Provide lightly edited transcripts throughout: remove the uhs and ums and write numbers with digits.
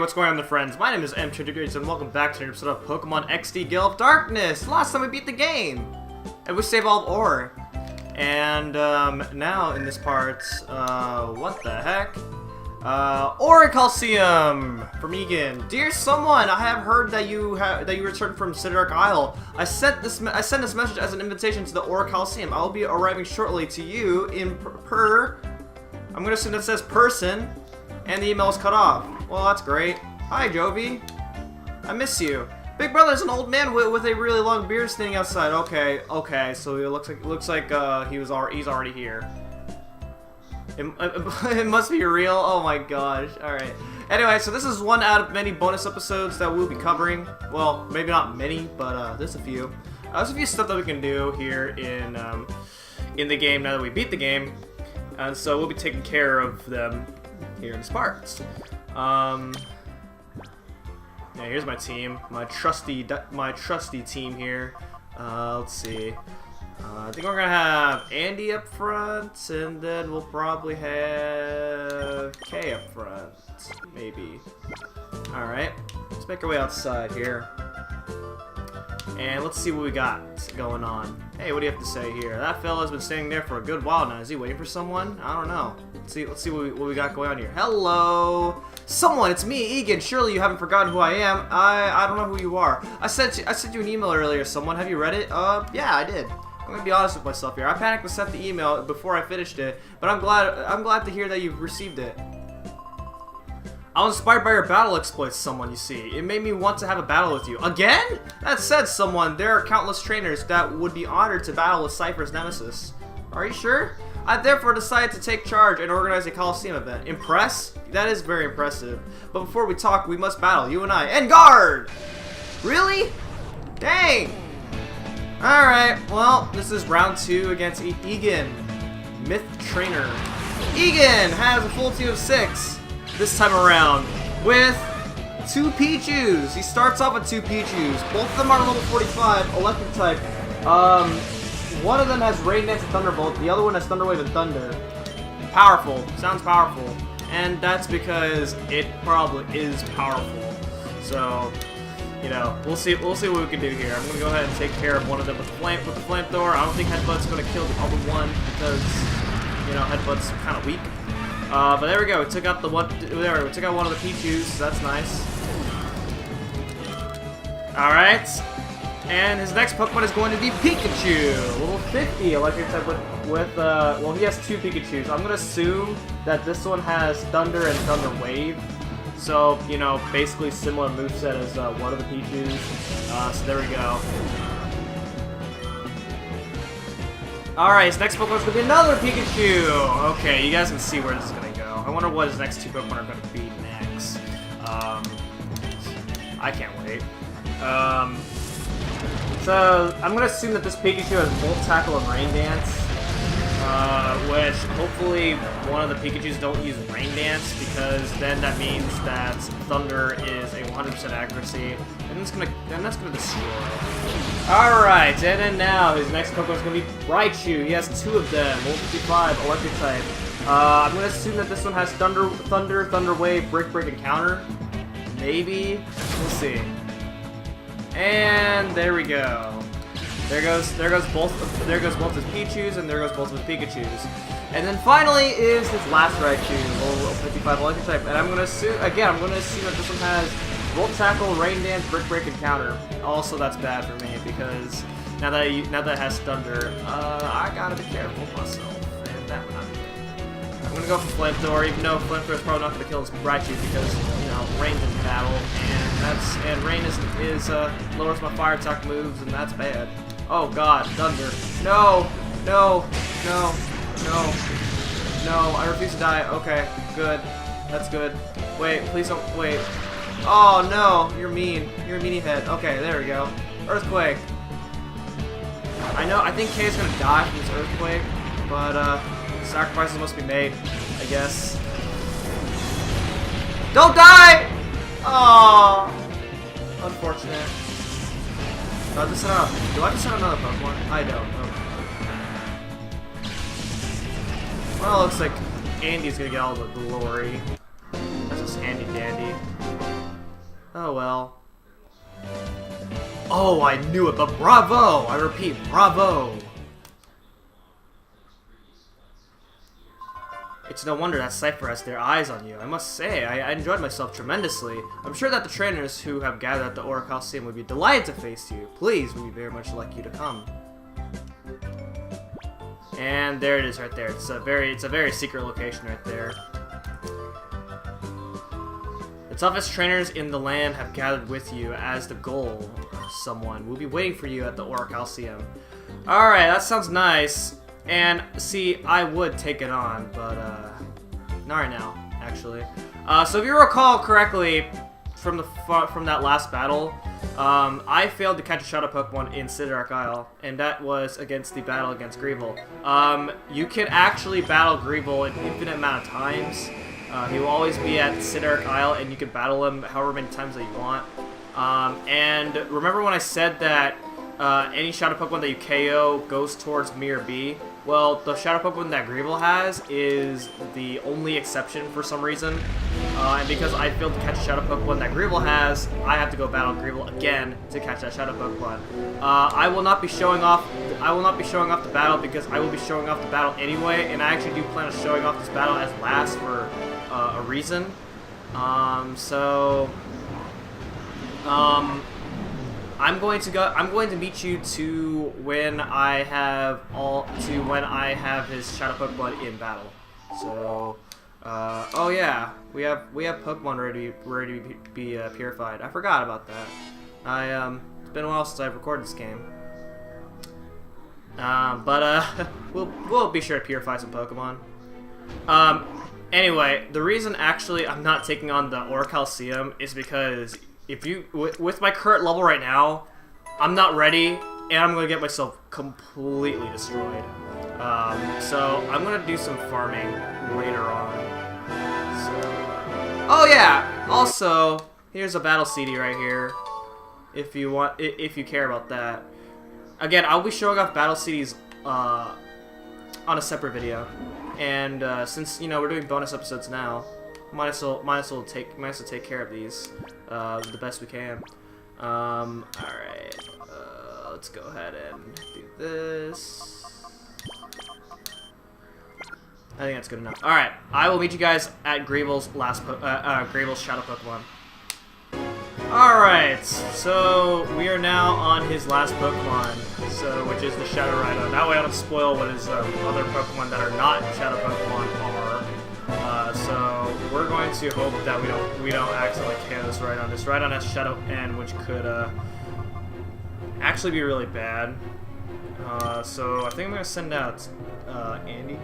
what's going on, friends? My name is M2Degrees, and welcome back to an episode of Pokemon XD Gale of Darkness! Last time we beat the game! And we saved all of Orre. And, now in this part, what the heck? Orre Colosseum from Egan. Dear someone, I have heard that you returned from Cidark Isle. I sent this message as an invitation to the Orre Colosseum. I will be arriving shortly to you in I'm gonna assume that says person, and the email is cut off. Well, that's great. Hi, Jovi. I miss you. Big Brother's an old man with a really long beard standing outside. Okay. So it looks like he's already here. It must be real. Oh my gosh. All right. Anyway, so this is one out of many bonus episodes that we'll be covering. Well, maybe not many, but there's a few. There's a few stuff that we can do here in the game now that we beat the game, and so we'll be taking care of them here in Sparks. Yeah, here's my team, my trusty team here. Let's see. I think we're gonna have Andy up front, and then we'll probably have Kay up front, maybe. All right, let's make our way outside here, and let's see what we got going on. Hey, what do you have to say here? That fella's been standing there for a good while now. Is he waiting for someone? I don't know. Let's see what we got going on here. Hello, someone. It's me, Egan. Surely you haven't forgotten who I am. I don't know who you are. I sent you an email earlier. Someone, have you read it? Yeah, I did. I'm gonna be honest with myself here. I panicked and sent the email before I finished it, but I'm glad to hear that you've received it. I was inspired by your battle exploits, someone, you see. It made me want to have a battle with you. Again? That said, someone, there are countless trainers that would be honored to battle with Cypher's nemesis. Are you sure? I therefore decided to take charge and organize a Colosseum event. Impress? That is very impressive. But before we talk, we must battle, you and I. And guard! Really? Dang! Alright, well, this is round 2 against Egan, Myth Trainer. Egan has a full team of 6. This time around with 2 Pichus. He starts off with 2 Pichus. Both of them are level 45, electric type. One of them has Rain Dance and Thunderbolt. The other one has Thunder Wave and Thunder. Powerful. Sounds powerful. And that's because it probably is powerful. So, you know, we'll see what we can do here. I'm gonna go ahead and take care of one of them with the flamethrower. I don't think Headbutt's gonna kill the other one because, you know, Headbutt's kind of weak. But there we go. We took out the one. There, we took out one of the Pichus. So that's nice. All right. And his next Pokemon is going to be Pikachu, level 50, electric type with well, he has 2 Pikachus. I'm gonna assume that this one has Thunder and Thunder Wave. So, you know, basically similar moveset as one of the Pichus. So there we go. Alright, his next Pokemon is going to be another Pikachu! Okay, you guys can see where this is going to go. I wonder what his next 2 Pokemon are going to be next. I can't wait. So, I'm going to assume that this Pikachu has Volt Tackle and Rain Dance. Which, hopefully, one of the Pikachus don't use Rain Dance, because then that means that Thunder is a 100% accuracy, and that's gonna destroy. Alright, and then now, his next Pokemon is gonna be Raichu. He has 2 of them, level 55, electric type. I'm gonna assume that this one has Thunder Wave, Brick, and Counter. Maybe? We'll see. And there we go. There goes both his Pichus, and there goes both of his Pikachus. And then finally is his last Raichu, level 55 electric type. And I'm gonna assume that this one has Volt Tackle, Rain Dance, Brick, and Counter. Also, that's bad for me because now that it has Thunder, I gotta be careful with myself, and that would not be good. I'm gonna go for Flamethrower, even though Flamethrower is probably not gonna kill his Raichu because, you know, Rain's in battle, and Rain is lowers my fire attack moves, and that's bad. Oh god, Thunder. No, I refuse to die. Okay, good. That's good. Wait, please don't, wait. Oh no, you're mean. You're a meanie head. Okay, there we go. Earthquake. I think Kay's gonna die from this earthquake, but sacrifices must be made, I guess. Don't die! Oh, unfortunate. Do I have to send another Pokemon? I don't. Okay. Well, it looks like Andy's gonna get all the glory. That's just handy dandy. Oh well. Oh, I knew it, but bravo! I repeat, bravo! It's no wonder that Cypher has their eyes on you. I must say, I enjoyed myself tremendously. I'm sure that the trainers who have gathered at the Orre Colosseum would be delighted to face you. Please, we'd very much like you to come. And there it is right there. It's a very secret location right there. The toughest trainers in the land have gathered with you as the goal. Someone will be waiting for you at the Orre Colosseum. Alright, that sounds nice. And, see, I would take it on, but, not right now, actually. So if you recall correctly, from that last battle, I failed to catch a Shadow Pokemon in Sidark Isle, and that was against the battle against Greevil. You can actually battle Greevil an infinite amount of times. He will always be at Sidark Isle, and you can battle him however many times that you want. And remember when I said that any Shadow Pokemon that you KO goes towards me or B? Well, the Shadow Pokemon that Greevil has is the only exception for some reason. And because I failed to catch a Shadow Pokemon that Greevil has, I have to go battle Greevil again to catch that Shadow Pokemon. I will not be showing off the battle because I will be showing off the battle anyway, and I actually do plan on showing off this battle as last for a reason. I'm going to meet you to when I have his Shadow Pokemon in battle. So, oh yeah, we have Pokemon ready to be purified. I forgot about that. It's been a while since I've recorded this game. We'll be sure to purify some Pokemon. Anyway, the reason actually I'm not taking on the Orre Colosseum is because with my current level right now, I'm not ready, and I'm going to get myself completely destroyed. So I'm going to do some farming later on. Oh yeah! Also, here's a battle CD right here, if you care about that. Again, I'll be showing off battle CDs on a separate video, and since we're doing bonus episodes now, might as well take care of these the best we can. Alright, let's go ahead and do this. I think that's good enough. Alright, I will meet you guys at Greevil's Greevil's Shadow Pokemon. Alright, so we are now on his last Pokemon, which is the Shadow Rhydon. That way I don't spoil what his other Pokemon that are not Shadow Pokemon are. So we're going to hope that we don't accidentally KO this Rhydon. This Rhydon has Shadow N, which could actually be really bad. So I think I'm gonna send out Andy.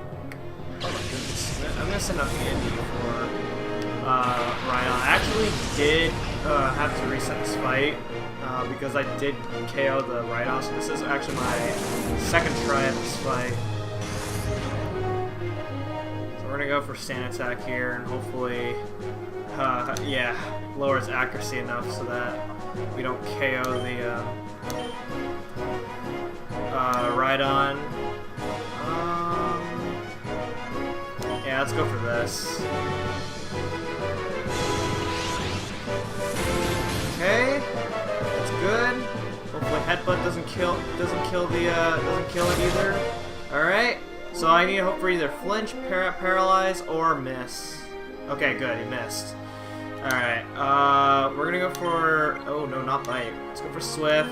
Oh my goodness! I'm gonna send out Andy for Rhydon. I actually did have to reset this fight because I did KO the Rhydon. So this is actually my second try at this fight. We're gonna go for Stand Attack here, and hopefully, yeah, lower its accuracy enough so that we don't KO the Rhydon. Yeah, let's go for this. Okay, that's good. Hopefully, Headbutt doesn't kill it either. All right. So I need to hope for either flinch, paralyze, or miss. Okay, good, he missed. Alright, we're gonna go for... Oh, no, not bite. Let's go for Swift,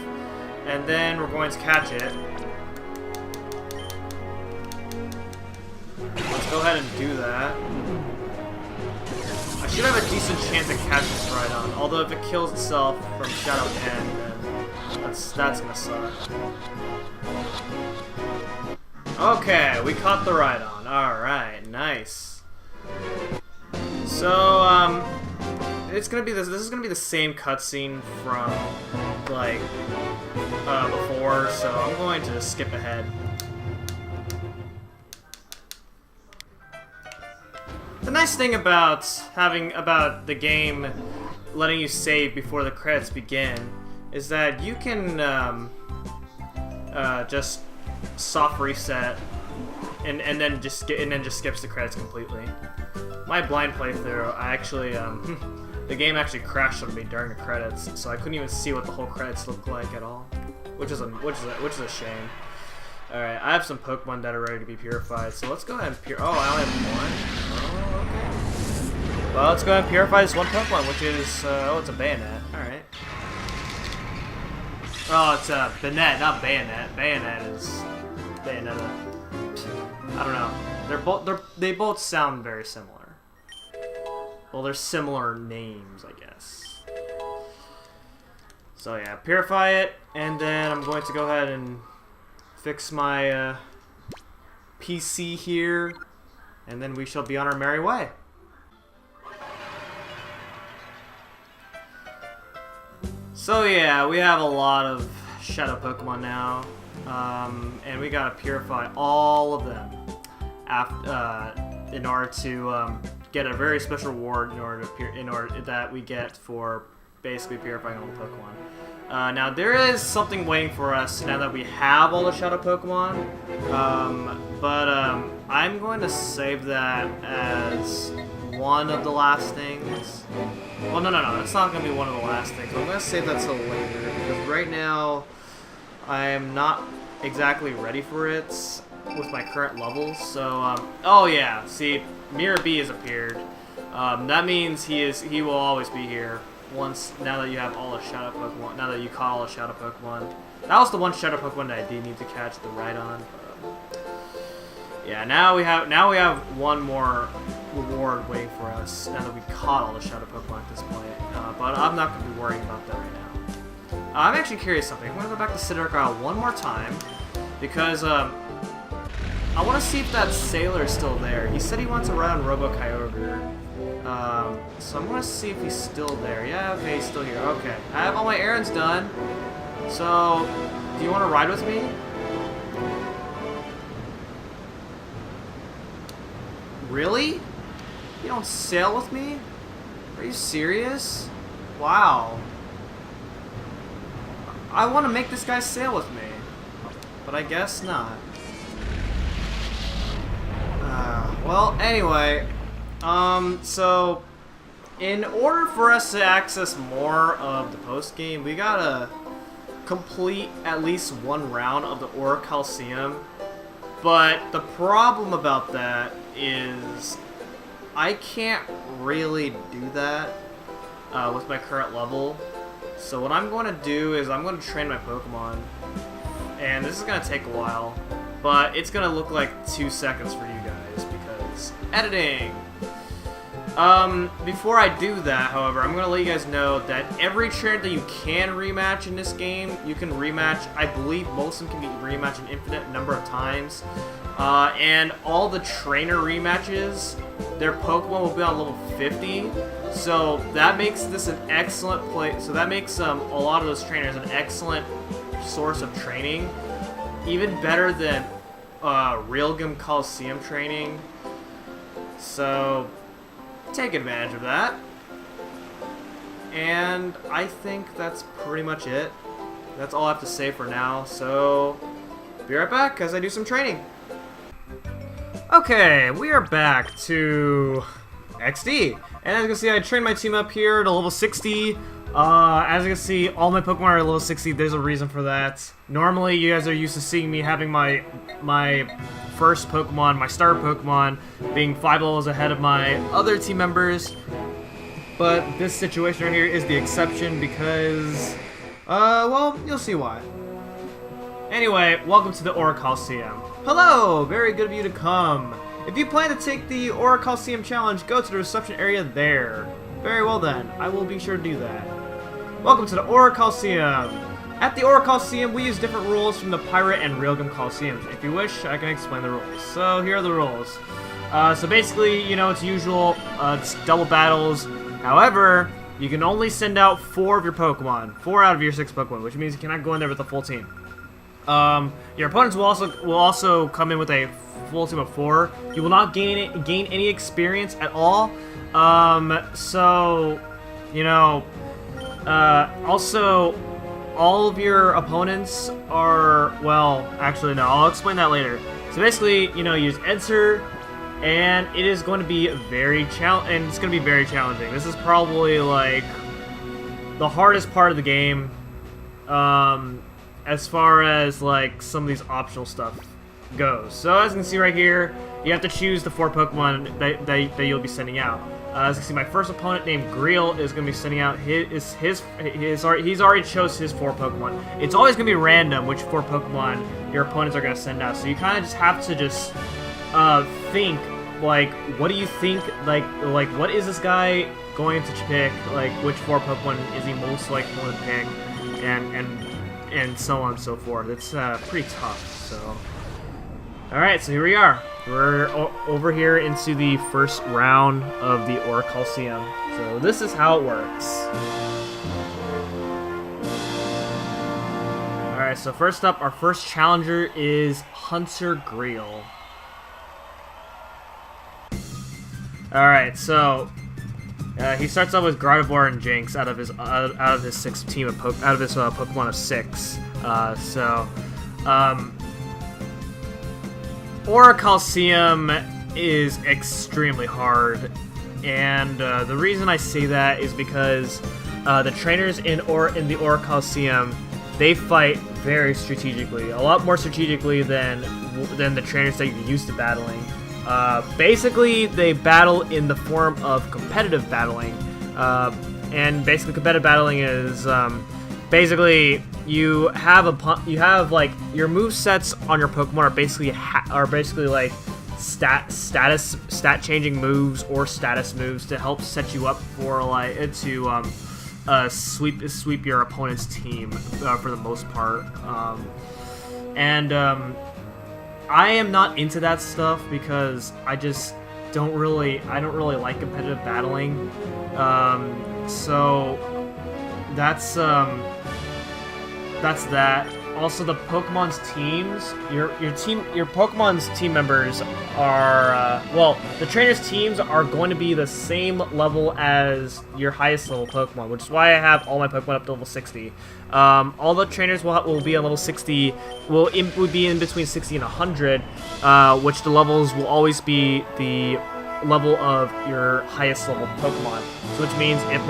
and then we're going to catch it. Let's go ahead and do that. I should have a decent chance to catch this Rhydon, although if it kills itself from Shadow N, then that's gonna suck. Okay, we caught the Rhydon. Alright, nice. So, this is gonna be the same cutscene from like before, so I'm going to skip ahead. The nice thing about the game letting you save before the credits begin is that you can just soft reset and then just skips the credits completely. My blind playthrough, I actually the game actually crashed on me during the credits, so I couldn't even see what the whole credits looked like at all, which is a shame. All right, I have some Pokemon that are ready to be purified, so let's go ahead and oh, I only have one. Oh, okay. Well, let's go ahead and purify this one Pokemon, which is oh, it's a Bayonet. All right. Oh, it's a Banette, not Bayonet. Bayonet is Bayonetta. I don't know. They both sound very similar. Well, they're similar names, I guess. So yeah, purify it, and then I'm going to go ahead and fix my PC here, and then we shall be on our merry way. So yeah, we have a lot of Shadow Pokemon now, and we gotta purify all of them in order to get a very special reward in order that we get for basically purifying all the Pokemon. Now there is something waiting for us now that we have all the Shadow Pokemon, but I'm going to save that as one of the last things. Well, no, it's not going to be one of the last things. I'm going to save that till later, because right now I am not exactly ready for it with my current levels. So, oh yeah, see, Mirror B has appeared. That means he will always be here now that you have all the Shadow Pokemon. Now that you caught all the Shadow Pokemon, that was the one Shadow Pokemon that I did need to catch the Rhydon. Yeah, now we have one more reward waiting for us now that we caught all the Shadow Pokemon at this point. But I'm not going to be worrying about that right now. I'm actually curious something. I'm going to go back to Cedric Isle one more time because I want to see if that sailor is still there. He said he wants to ride on Robo-Kyogre. So I'm going to see if he's still there. Yeah, okay, he's still here. Okay, I have all my errands done. So, do you want to ride with me? Really? You don't sail with me? Are you serious? Wow. I want to make this guy sail with me, but I guess not. Well, anyway, so in order for us to access more of the post-game, we gotta complete at least one round of the Orre Colosseum. But the problem about that is I can't really do that with my current level. So what I'm going to do is I'm going to train my Pokemon. And this is going to take a while. But it's going to look like 2 seconds for you guys because editing. Before I do that, however, I'm going to let you guys know that every trainer that you can rematch in this game, you can rematch. I believe most of them can be rematched an infinite number of times. And all the trainer rematches, their Pokemon will be on level 50. So that makes this an excellent play. So that makes a lot of those trainers an excellent source of training. Even better than Orre Colosseum training. So take advantage of that. And I think that's pretty much it. That's all I have to say for now. So be right back as I do some training. Okay, we are back to XD. And as you can see, I trained my team up here to level 60. As you can see, all my Pokemon are level 60. There's a reason for that. Normally, you guys are used to seeing me having my first Pokemon, my starter Pokemon, being 5 levels ahead of my other team members. But this situation right here is the exception because, well, you'll see why. Anyway, welcome to the Orre Colosseum. Hello! Very good of you to come. If you plan to take the Orre Colosseum challenge, go to the reception area there. Very well then, I will be sure to do that. Welcome to the Orre Colosseum. At the Orre Colosseum, we use different rules from the Pirate and Railgun Colosseums. If you wish, I can explain the rules. So here are the rules. So basically, you know, it's usual, it's double battles. However, you can only send out 4 of your Pokemon. 4 out of your 6 Pokemon, which means you cannot go in there with a full team. Your opponents will also come in with a full team of 4. You will not gain any experience at all. So, you know, also, all of your opponents are, well, actually, no, I'll explain that later. So basically, you know, you use Enter, and it is going to be very challenging. This is probably like the hardest part of the game, as far as like some of these optional stuff goes. So as you can see right here, you have to choose the 4 Pokemon that you'll be sending out. As you can see, my first opponent named Gale is going to be sending out he's already chose his 4 Pokemon. It's always going to be random which 4 Pokemon your opponents are going to send out. So you kind of just have to just think, like, what do you think, like what is this guy going to pick, like which 4 Pokemon is he most likely to pick, and so on and so forth. It's pretty tough. So alright, so here we are. We're over here into the first round of the Orre Colosseum. So this is how it works. Alright, so first up, our first challenger is Hunter Gale. Alright, so he starts off with Gardevoir and Jinx out of his Pokemon of 6. Orre Colosseum is extremely hard, and the reason I say that is because the trainers in the Orre Colosseum, they fight very strategically, a lot more strategically than the trainers that you're used to battling. Basically, they battle in the form of competitive battling, and basically competitive battling is basically you have like your move sets on your Pokemon are basically like stat changing moves or status moves to help set you up for like to sweep your opponent's team for the most part. I am not into that stuff because I don't really like competitive battling. So that's that. Also, the Pokemon's teams, your Pokemon's team members are the trainers' teams are going to be the same level as your highest level Pokemon, which is why I have all my Pokemon up to level 60. All the trainers will be on level 60. Would be in between 60 and 100, which the levels will always be the level of your highest level Pokemon. So which means if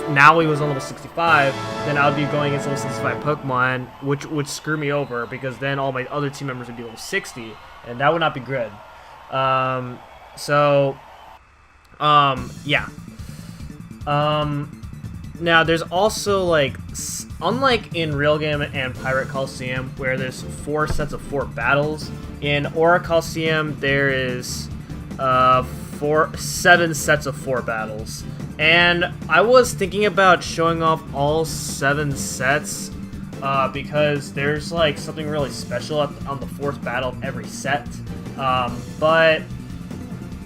Naui was on level 65, then I would be going against level 65 Pokemon, which would screw me over because then all my other team members would be level 60, and that would not be good. Yeah. Now there's also like, unlike in Real Game and Pirate Colosseum where there's 4 sets of 4 battles, in Orre Colosseum there is 7 sets of 4 battles. And I was thinking about showing off all 7 sets because there's like something really special on the 4th battle of every set. But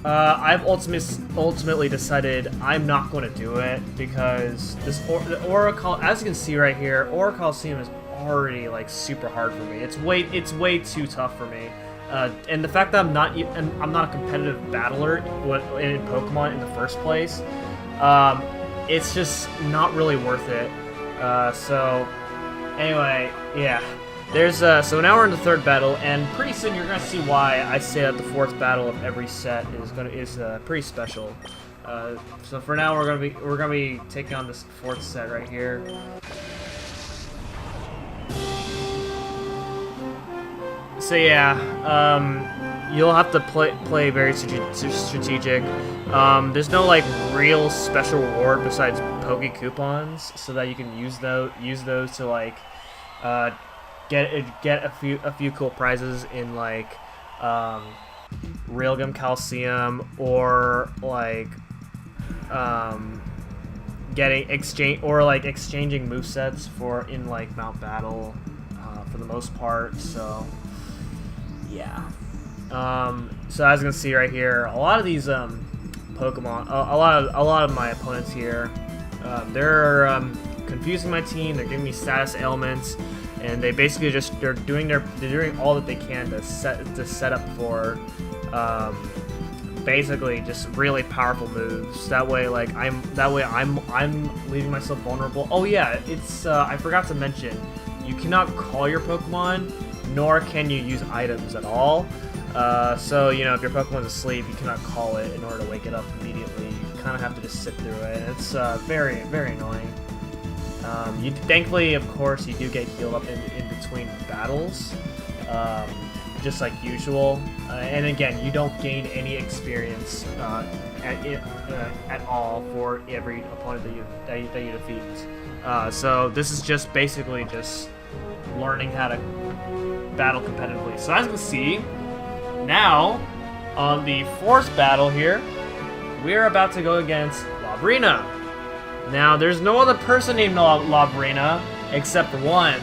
I've ultimately decided I'm not going to do it because as you can see right here, Orre Colosseum is already like super hard for me. It's way too tough for me. And the fact that I'm not a competitive battler in Pokemon in the first place, it's just not really worth it. So anyway, yeah. There's so now we're in the 3rd battle, and pretty soon you're gonna see why I say that the 4th battle of every set is pretty special. So for now we're gonna be taking on this 4th set right here. So yeah, you'll have to play very strategic. There's no like real special reward besides Poke Coupons, so that you can use those to like get a few cool prizes in like Real Game Colosseum, or like exchanging movesets in like Mount Battle for the most part. So yeah. So as you can see right here, a lot of these Pokemon, a lot of my opponents here, they're confusing my team. They're giving me status ailments, and they basically they're doing all that they can to set up for basically just really powerful moves. That way I'm leaving myself vulnerable. Oh yeah, it's I forgot to mention, you cannot call your Pokemon, nor can you use items at all. So, you know, if your Pokemon's asleep, you cannot call it in order to wake it up immediately. You kind of have to just sit through it. It's very, very annoying. Thankfully, of course, you do get healed up in between battles, just like usual. And again, you don't gain any experience at all for every opponent that you defeat. So this is just basically just learning how to battle competitively. So as you can see, now on the fourth battle here, we're about to go against Lavrina. Now, there's no other person named Lavrina except one.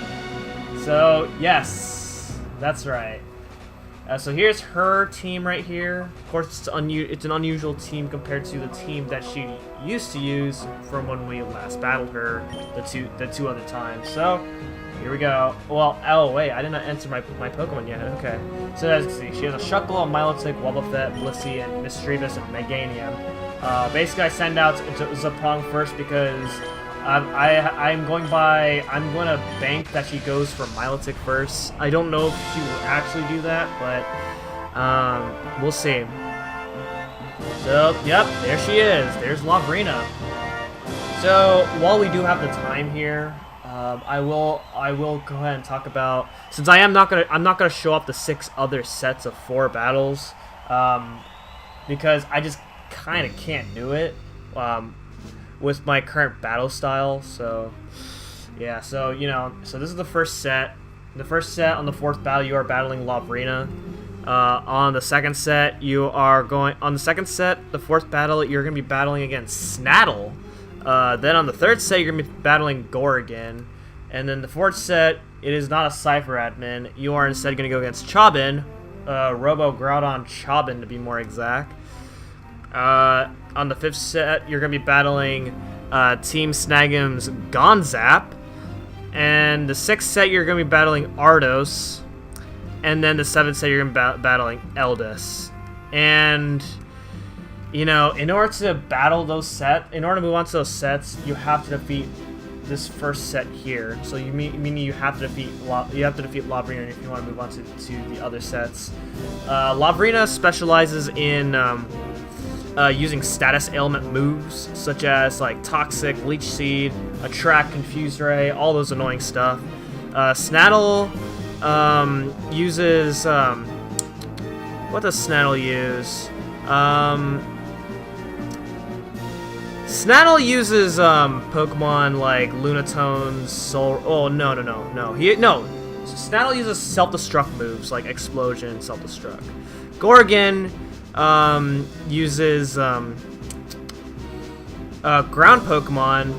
So, yes, that's right. So here's her team right here. Of course, it's an unusual team compared to the team that she used to use from when we last battled her the two other times. So, here we go. Well, oh wait, I didn't enter my Pokemon yet. Okay. So as you can see, she has a Shuckle, a Milotic, Wobbuffet, Blissey, and Mischievous, and Meganium. Basically, I send out Zaprong first because I'm going to bank that she goes for Milotic first. I don't know if she will actually do that, but we'll see. So, yep, there she is. There's Lavrina. So, while we do have the time here, I will go ahead and talk about, since I'm not gonna show up the 6 other sets of 4 battles, because I just kind of can't do it with my current battle style. So yeah, so you know, so this is the first set. The first set on the 4th battle, you are battling Lavrina. On the second set, the 4th battle, you're gonna be battling against Snattle. Then on the 3rd set, you're gonna be battling Gorgon. And then the 4th set, it is not a Cypher admin. You are instead gonna go against Chobin, Robo Groudon Chobin to be more exact. On the 5th set, you're going to be battling Team Snagum's Gonzap. And the 6th set, you're going to be battling Ardos. And then the 7th set, you're going to be battling Eldis. And, you know, in order to battle those sets, in order to move on to those sets, you have to defeat this first set here. So meaning you have to defeat Lavrina if you want to move on to the other sets. Lavrina specializes in using status ailment moves such as like Toxic, Leech Seed, Attract, Confuse Ray, all those annoying stuff. Snattle uses what does Snattle use? Snattle uses Pokemon like Lunatone, Soul. Oh no. Snattle uses self-destruct moves like Explosion, self-destruct. Gorgon uses ground Pokemon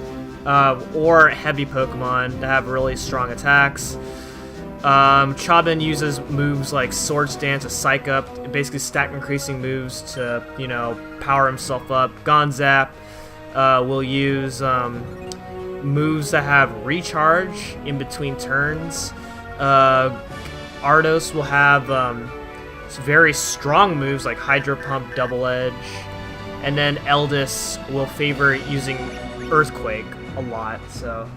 or heavy Pokemon to have really strong attacks. Chobin uses moves like Swords Dance, a Psych Up, basically stack increasing moves to, you know, power himself up. Gonzap will use moves that have recharge in between turns. Ardos will have very strong moves like Hydro Pump, Double Edge, and then Eldis will favor using Earthquake a lot. So,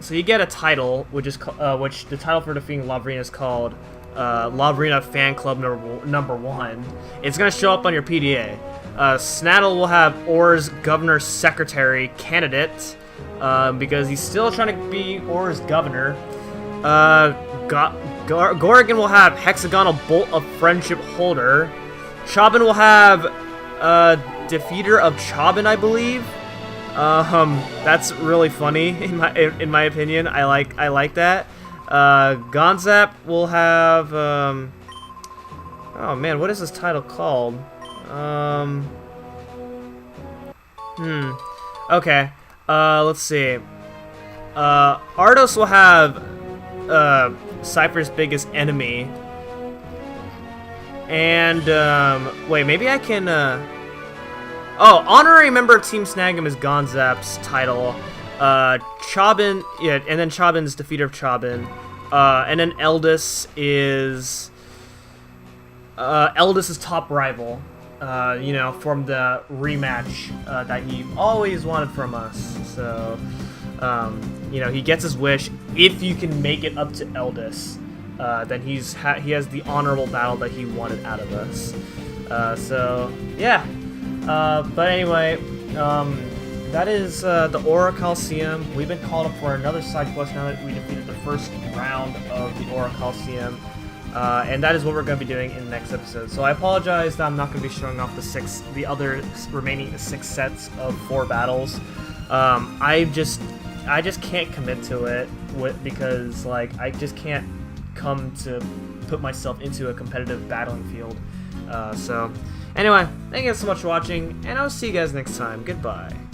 so you get a title, which the title for defeating Lavrina is called Lavrina Fan Club number 1. It's gonna show up on your PDA. Snattle will have Orre's Governor Secretary candidate because he's still trying to be Orre's governor. Gorgon will have Hexagonal Bolt of Friendship Holder. Chobin will have Defeater of Chobin, I believe. That's really funny in my opinion. I like that. Gonzap will have oh man, what is this title called? Okay. Let's see. Ardos will have Cypher's biggest enemy. And wait, maybe I can oh, honorary member of Team Snagum is Gonzap's title. Chobin, yeah, and then Chobin's Defeater of Chobin. And then Eldis is Eldis' top rival. You know, from the rematch that he always wanted from us. So, you know, he gets his wish if you can make it up to Eldis. then he has the honorable battle that he wanted out of us. So yeah. But anyway, that is the Orre Colosseum. We've been called up for another side quest now that we defeated the first round of the Orre Colosseum. And that is what we're going to be doing in the next episode. So I apologize that I'm not going to be showing off the other remaining 6 sets of 4 battles. I just can't commit to it because like I just can't come to put myself into a competitive battling field. So anyway, thank you guys so much for watching, and I'll see you guys next time. Goodbye.